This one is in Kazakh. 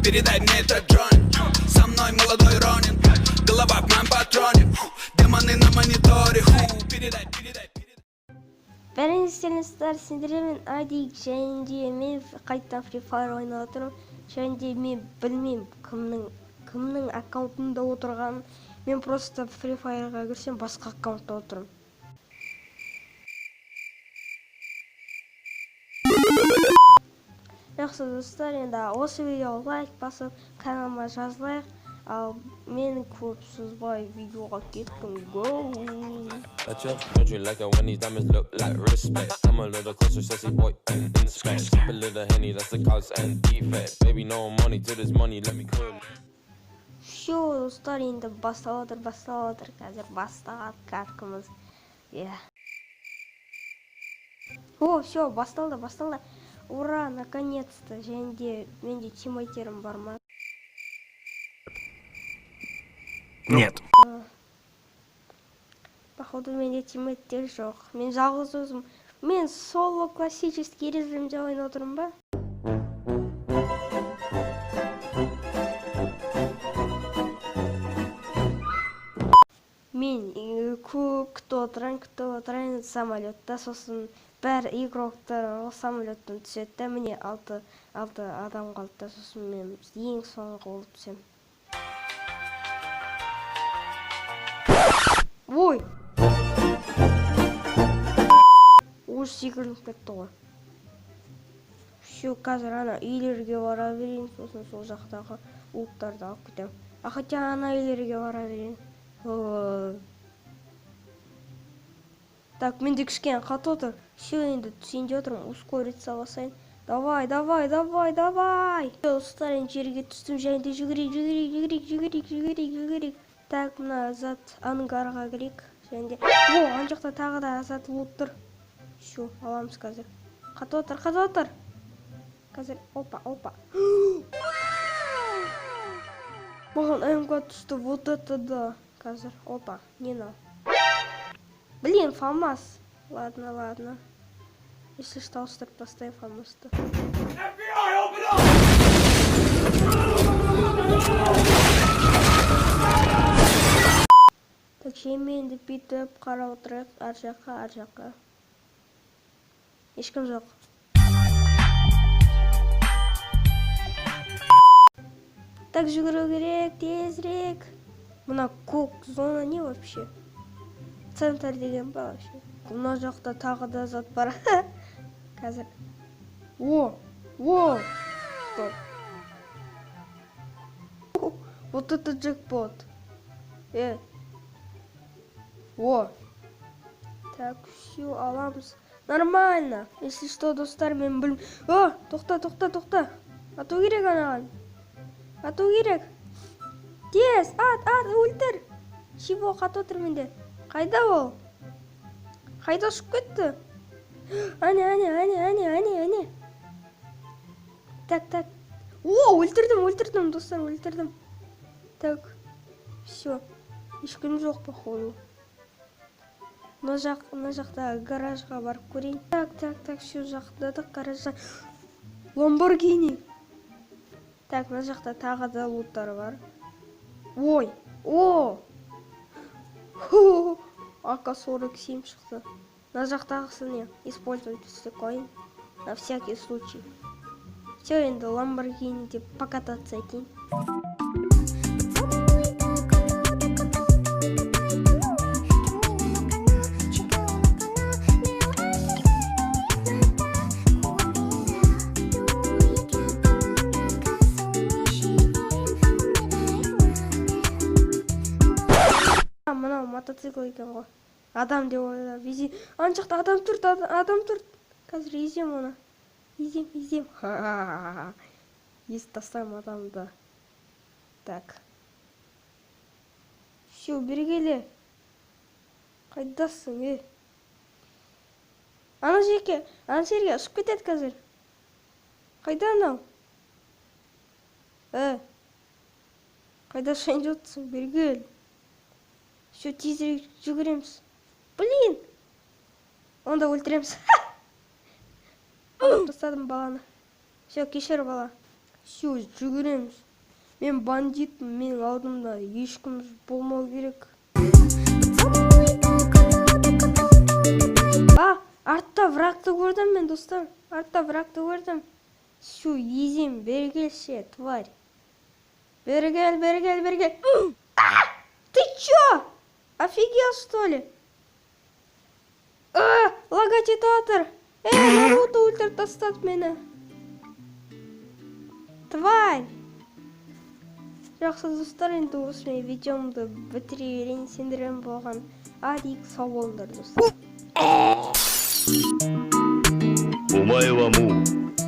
Передай мне этот джойнт. Со мной молодой Ронин. Голова в моем патроне. Демоны на мониторе. Передай. Бәріңіздеріңіздер сендермен Адик және де мен қайттан Free Fire ойнап отырмын. Және де мен білмеймін кімнің аккаунтында отырғанын. Мен просто Free Fire'ға кірсем басқа аккаунтта отырмын. Жақсы достар, енді осы видеоға лайк басып, каналыма жазылайық. Ал мен көп созбай видеоға кеттім. Go! Don't you like it when these diamonds look like respect? I'm a little closer, sassy boy, and inspect. Skip a little Henny, that's the cause and defect. Baby, no money to this money, let me cool. Все, достар, енді басталып отыр, қазір басталады кәдімгіміз. О, все, басталды. Ура, наконец-то. Және де менде тиммейтерім бар ма? Нет. Походу менде тиммейттер жоқ. Мен жалғыз өзім. Мен соло классический режимде ойнап отырмын ба? Мен кто отырайын самолетта, сосын бәр игроктар самолеттен түседі. Міне 6 адам қалды, сосын мен ең соңғы болып түсем. Ой! Уж секірініп кетті ғой. Все, қазір ана үйлерге бара берейін, сосын сол жақтағы луттарды алып кетем. Хотя ана үйлерге бара берейін. Так, менде кішкене қат отыр. Все, енді түсейінде отырмын, ускориться басайын. Давай! Достар, енді жерге түстім, және де жүгірейік. Так, мына зат ангарға кірейік. Және де... О, ан жақта тағы да зат лут тұр. Все, аламыз қазір. Қат отыр. Қазір, опа. Маған МК түсті, вот это да. Қазір, опа, не на. Блин, ФАМАС. Ладно. Если что, ауыстырып тастайын ФАМАСты. Так, жеменді бүйтіп қарап отырайық, ар жаққа. Ешкім жоқ. Так, жүгіру керек, тезірек. Мына көк зона не вообще? Центр деген ба вообще? Мына жақта тағы да зат бар. Қазір. О! Стоп. Вот это джекпот. О! Так, все, аламыз. Нормально. Если что, достар, мен білім. О! Тоқта. Ату керек анаған. Тез, ат, өлтір. Чего, қат отыр менде. Қайда ол? Қайда ұшып кетті? Әне. Так. О, өлтірдім, достар, өлтірдім. Так, все. Ешкім жоқ, походу. Мына жақта гаражға барып көрейін. Так, все жақтадық гаражға. Ламборгини. Так, мына жақта тағы да луттар бар. Ой, АК-47 шықты. Мына жақтағысы не? Использовать істеп қойын. На всякий случай. Все, енді Ламборгини деп покататься етейін. Мынау мотоцикл екен ғой. Адам деп ойлап, ан жақта адам тұр. Қазір езем оны. Езем. Езіп тастайым адамды. Так. Все, бері келе. Қайдасың, Ана жерге ұшып кетеді қазір. Қайда анау? Қайда шайын жотсың, бері кел. Все, тезірек жүгіреміз. Блин! Онда өлтіреміз. Тастадым баланы. Все, кешір бала. Все, жүгіреміз. Мен бандитпін, менің алдымда ешкім болмау керек. Артта врагты көрдім мен, достар. Артта врагты көрдім. Все, езем, бері келші, тварь. Бері кел. Ты чё? Офигел, что ли? Логотитатор! Наруто ультра тастат мені. Тварь! Жақсы достар, енді осымен видеомды бітіре берейін. Сендермен болған адик сау болыңдар, достар. お前はもう